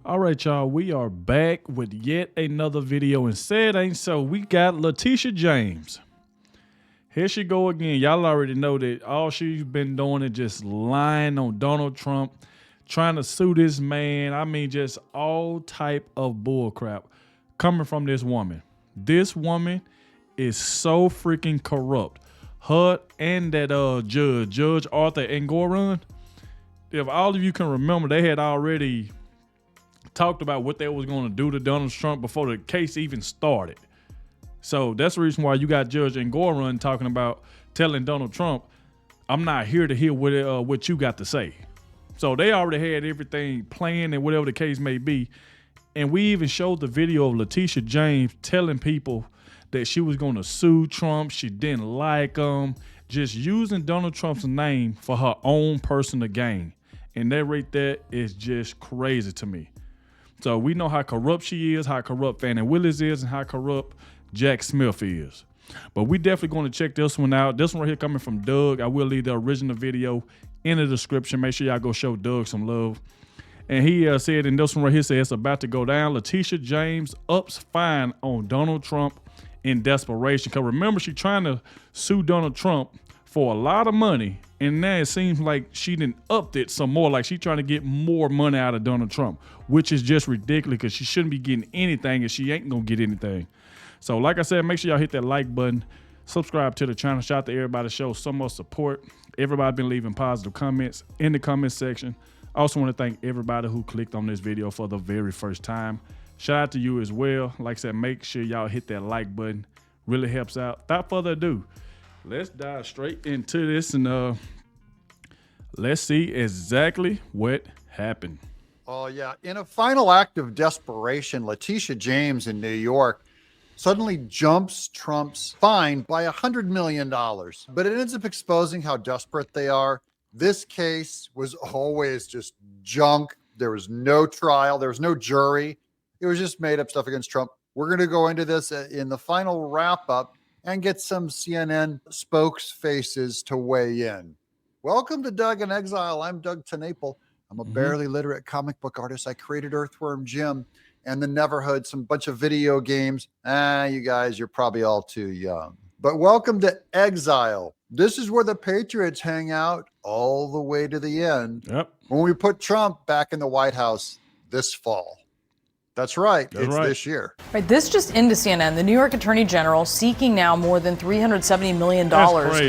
All right, y'all, we are back with yet another video, and said ain't so. We got Letitia James. Here she go again. Y'all already know that all she's been doing is just lying on Donald Trump, trying to sue this man. I mean, just all type of bull crap coming from this woman. This woman is so freaking corrupt. Her and that Judge Arthur Engoron. If all of you can remember, they had already talked about what they was going to do to Donald Trump before the case even started. So that's the reason why you got Judge Engoron talking about telling Donald Trump, I'm not here to hear what you got to say. So they already had everything planned and whatever the case may be. And we even showed the video of Letitia James telling people that she was going to sue Trump. She didn't like him, just using Donald Trump's name for her own personal gain. And that right there is just crazy to me. So we know how corrupt she is, how corrupt Fannie Willis is, and how corrupt Jack Smith is. But we definitely going to check this one out. This one right here coming from Doug. I will leave the original video in the description. Make sure y'all go show Doug some love. And he said in this one right here, said it's about to go down. Letitia James ups fine on Donald Trump in desperation. Because remember, she trying to sue Donald Trump for a lot of money. And now it seems like she done upped it some more. Like she trying to get more money out of Donald Trump, which is just ridiculous because she shouldn't be getting anything and she ain't going to get anything. So like I said, make sure y'all hit that like button. Subscribe to the channel. Shout out to everybody. Show some more support. Everybody been leaving positive comments in the comment section. I also want to thank everybody who clicked on this video for the very first time. Shout out to you as well. Like I said, make sure y'all hit that like button. Really helps out. Without further ado, let's dive straight into this and let's see exactly what happened. Oh, yeah. In a final act of desperation, Letitia James in New York suddenly jumps Trump's fine by $100 million. But it ends up exposing how desperate they are. This case was always just junk. There was no trial. There was no jury. It was just made up stuff against Trump. We're going to go into this in the final wrap up and get some CNN spokesfaces to weigh in. Welcome to Doug in Exile. I'm Doug Tenaple. I'm a barely literate comic book artist. I created Earthworm Jim and the Neverhood, some bunch of video games. You guys, you're probably all too young. But welcome to Exile. This is where the Patriots hang out all the way to the end. Yep. When we put Trump back in the White House this fall. That's right. It's this year. Right. This just into CNN. The New York Attorney General seeking now more than $370 million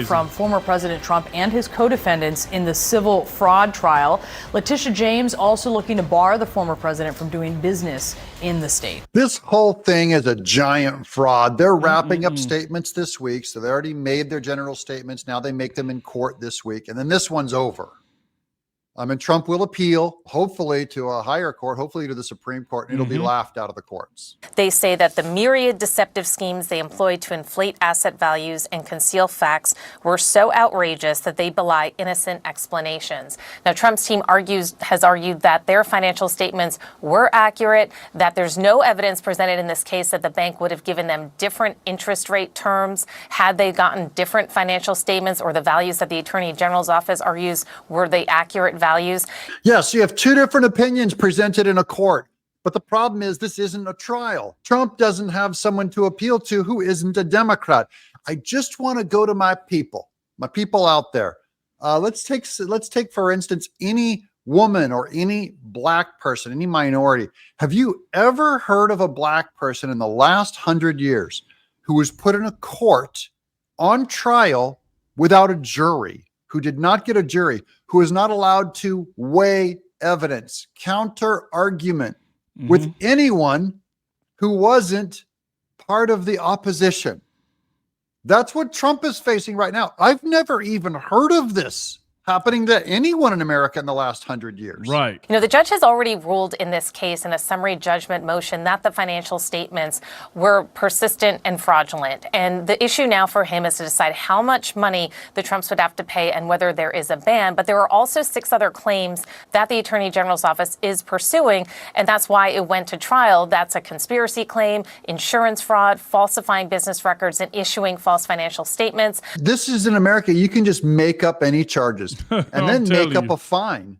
from former President Trump and his co-defendants in the civil fraud trial. Letitia James also looking to bar the former president from doing business in the state. This whole thing is a giant fraud. They're wrapping up statements this week. So they already made their general statements. Now they make them in court this week. And then this one's over. And Trump will appeal, hopefully to a higher court, hopefully to the Supreme Court, and it'll be laughed out of the courts. They say that the myriad deceptive schemes they employed to inflate asset values and conceal facts were so outrageous that they belie innocent explanations. Now, Trump's team has argued that their financial statements were accurate, that there's no evidence presented in this case that the bank would have given them different interest rate terms had they gotten different financial statements, or the values that the Attorney General's office argues were the accurate values. Yes, you have two different opinions presented in a court. But the problem is this isn't a trial. Trump doesn't have someone to appeal to who isn't a Democrat. I just want to go to my people out there. Let's take, for instance, any woman or any black person, any minority. Have you ever heard of a black person in the last 100 years who was put in a court on trial without a jury, who did not get a jury, who is not allowed to weigh evidence, counter argument with anyone who wasn't part of the opposition? That's what Trump is facing right now. I've never even heard of this happening to anyone in America in the last 100 years. Right. You know, the judge has already ruled in this case in a summary judgment motion that the financial statements were persistent and fraudulent. And the issue now for him is to decide how much money the Trumps would have to pay and whether there is a ban. But there are also 6 other claims that the Attorney General's office is pursuing, and that's why it went to trial. That's a conspiracy claim, insurance fraud, falsifying business records, and issuing false financial statements. This is in America. You can just make up any charges and then make up a fine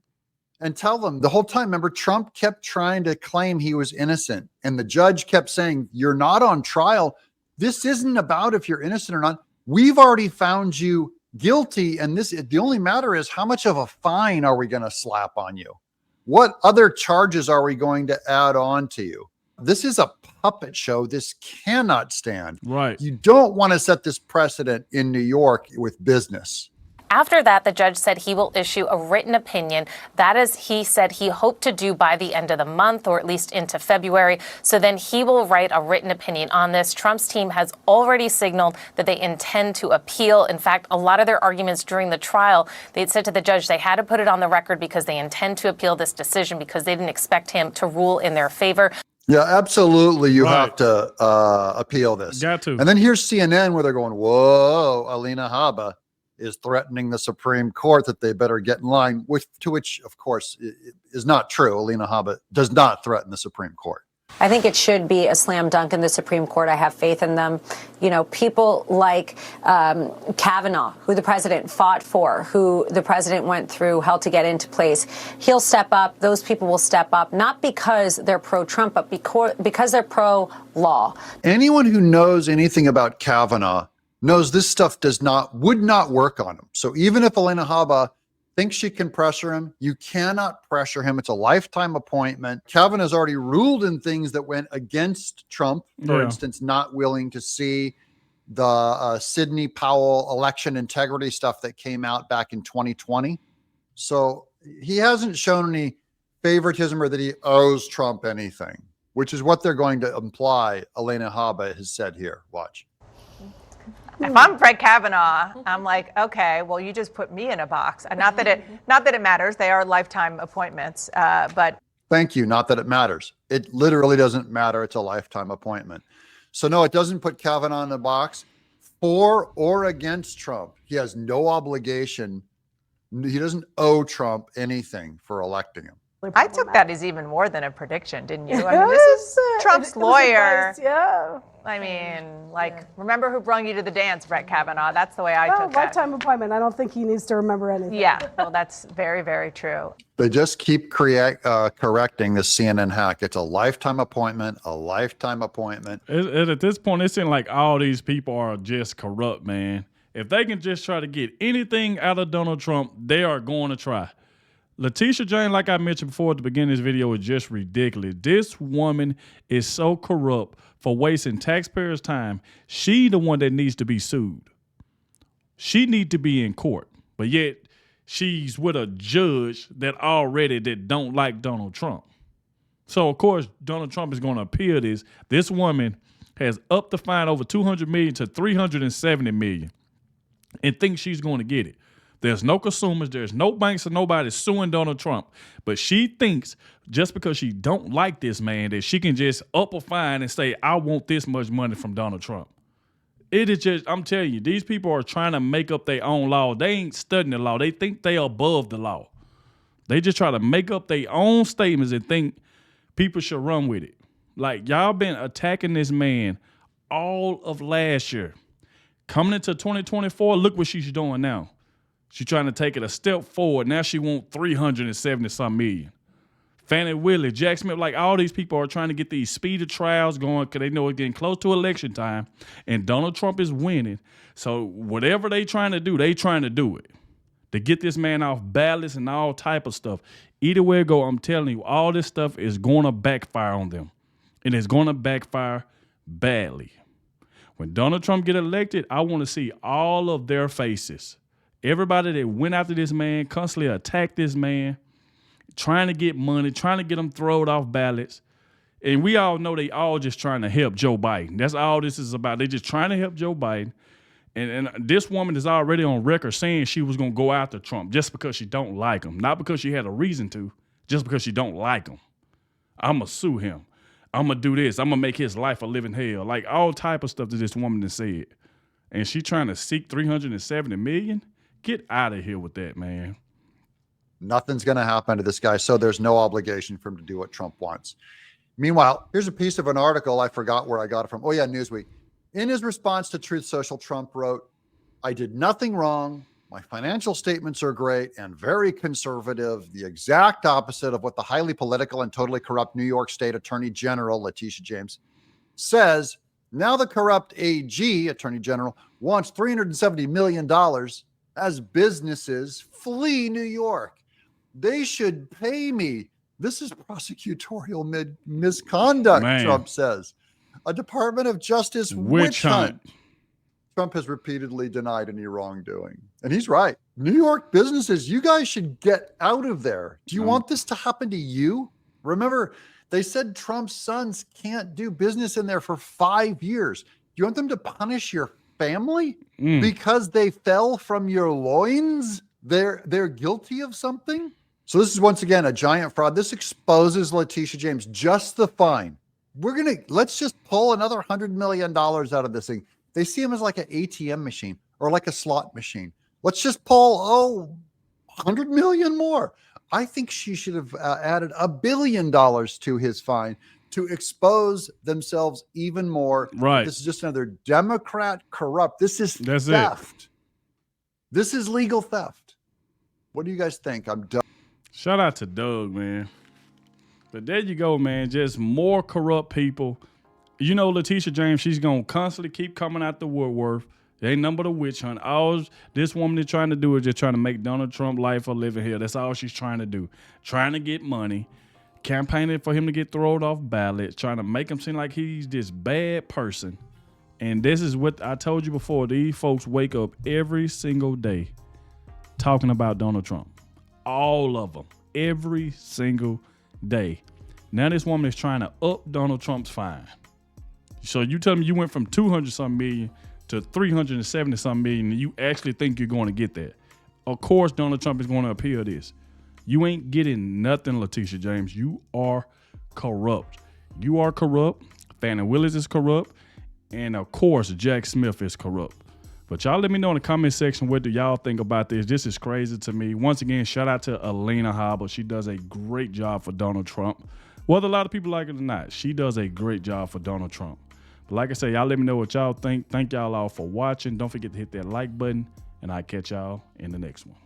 and tell them the whole time. Remember, Trump kept trying to claim he was innocent, and the judge kept saying, you're not on trial. This isn't about if you're innocent or not. We've already found you guilty, and the only matter is how much of a fine are we going to slap on you? What other charges are we going to add on to you? This is a puppet show. This cannot stand. Right. You don't want to set this precedent in New York with business. After that, the judge said he will issue a written opinion. That is, he said he hoped to do by the end of the month, or at least into February. So then he will write a written opinion on this. Trump's team has already signaled that they intend to appeal. In fact, a lot of their arguments during the trial, they had said to the judge they had to put it on the record because they intend to appeal this decision because they didn't expect him to rule in their favor. Yeah, absolutely. You have to appeal this. Got to. And then here's CNN where they're going, whoa, Alina Habba is threatening the Supreme Court that they better get in line, to which, of course, is not true. Alina Habba does not threaten the Supreme Court. I think it should be a slam dunk in the Supreme Court. I have faith in them. You know, people like Kavanaugh, who the president fought for, who the president went through hell to get into place. He'll step up. Those people will step up, not because they're pro-Trump, but because they're pro-law. Anyone who knows anything about Kavanaugh knows this stuff would not work on him. So even if Alina Habba thinks she can pressure him, you cannot pressure him. It's a lifetime appointment. Kavanaugh's already ruled in things that went against Trump, for instance, not willing to see the Sidney Powell election integrity stuff that came out back in 2020. So he hasn't shown any favoritism or that he owes Trump anything, which is what they're going to imply Alina Habba has said here. Watch. If I'm Brett Kavanaugh, I'm like, okay, well, you just put me in a box. And not that it matters. They are lifetime appointments, but. Thank you. Not that it matters. It literally doesn't matter. It's a lifetime appointment. So no, it doesn't put Kavanaugh in a box for or against Trump. He has no obligation. He doesn't owe Trump anything for electing him. I took that as even more than a prediction, didn't you? I mean, this is Trump's lawyer. Yeah. I mean, remember who brung you to the dance, Brett Kavanaugh? That's the way I took that. Lifetime appointment. I don't think he needs to remember anything. Yeah, well, that's very, very true. They just keep correcting the CNN hack. It's a lifetime appointment, a lifetime appointment. At this point, it seems like all these people are just corrupt, man. If they can just try to get anything out of Donald Trump, they are going to try. Letitia James, like I mentioned before at the beginning of this video, is just ridiculous. This woman is so corrupt for wasting taxpayers' time. She the one that needs to be sued. She need to be in court. But yet, she's with a judge that don't like Donald Trump. So, of course, Donald Trump is going to appeal this. This woman has upped the fine over $200 million to $370 million and thinks she's going to get it. There's no consumers, there's no banks, or nobody suing Donald Trump. But she thinks just because she don't like this man that she can just up a fine and say, I want this much money from Donald Trump. It is just, I'm telling you, these people are trying to make up their own law. They ain't studying the law. They think they are above the law. They just try to make up their own statements and think people should run with it. Like, y'all been attacking this man all of last year. Coming into 2024, look what she's doing now. She's trying to take it a step forward. Now she wants $370-some million. Fannie Willis, Jack Smith, like all these people are trying to get these speedy trials going because they know it's getting close to election time and Donald Trump is winning. So whatever they trying to do, they trying to do it to get this man off ballots and all type of stuff. Either way it go, I'm telling you, all this stuff is going to backfire on them. And it's going to backfire badly. When Donald Trump get elected, I want to see all of their faces. Everybody that went after this man, constantly attacked this man, trying to get money, trying to get him thrown off ballots. And we all know they all just trying to help Joe Biden. That's all this is about. They just trying to help Joe Biden. And this woman is already on record saying she was going to go after Trump just because she don't like him. Not because she had a reason to, just because she don't like him. I'm going to sue him. I'm going to do this. I'm going to make his life a living hell. Like all type of stuff that this woman has said. And she trying to seek $370 million? Get out of here with that, man. Nothing's going to happen to this guy, so there's no obligation for him to do what Trump wants. Meanwhile, here's a piece of an article. I forgot where I got it from. Oh, yeah, Newsweek. In his response to Truth Social, Trump wrote, I did nothing wrong. My financial statements are great and very conservative, the exact opposite of what the highly political and totally corrupt New York State Attorney General, Letitia James, says. Now the corrupt AG, Attorney General, wants $370 million as businesses flee New York. They should pay me. This is prosecutorial misconduct, Man. Trump says. A Department of Justice witch hunt. Trump has repeatedly denied any wrongdoing. And he's right. New York businesses, you guys should get out of there. Do you want this to happen to you? Remember, they said Trump's sons can't do business in there for 5 years. Do you want them to punish your family because they fell from your loins? They're guilty of something? So this is once again a giant fraud. This exposes Letitia James. Just the fine. Let's just pull another $100 million out of this thing. They see him as like an ATM machine or like a slot machine. Let's just pull, $100 million more. I think she should have added $1 billion to his fine to expose themselves even more. Right. This is just another Democrat corrupt. This is theft. This is legal theft. What do you guys think? I'm done. Shout out to Doug, man. But there you go, man. Just more corrupt people. You know, Letitia James, she's going to constantly keep coming out the woodwork. There ain't nothing but a witch hunt. All this woman is trying to do is just trying to make Donald Trump life a living hell. That's all she's trying to do. Trying to get money, campaigning for him to get thrown off ballot, trying to make him seem like he's this bad person. And this is what I told you before. These folks wake up every single day talking about Donald Trump. All of them. Every single day. Now this woman is trying to up Donald Trump's fine. So you tell me you went from 200-something million to 370-something million, and you actually think you're going to get that. Of course, Donald Trump is going to appeal this. You ain't getting nothing, Letitia James. You are corrupt. You are corrupt. Fannie Willis is corrupt. And, of course, Jack Smith is corrupt. But y'all let me know in the comment section what do y'all think about this. This is crazy to me. Once again, shout out to Alina Habba. She does a great job for Donald Trump. Whether a lot of people like it or not, she does a great job for Donald Trump. But like I say, y'all let me know what y'all think. Thank y'all all for watching. Don't forget to hit that like button, and I'll catch y'all in the next one.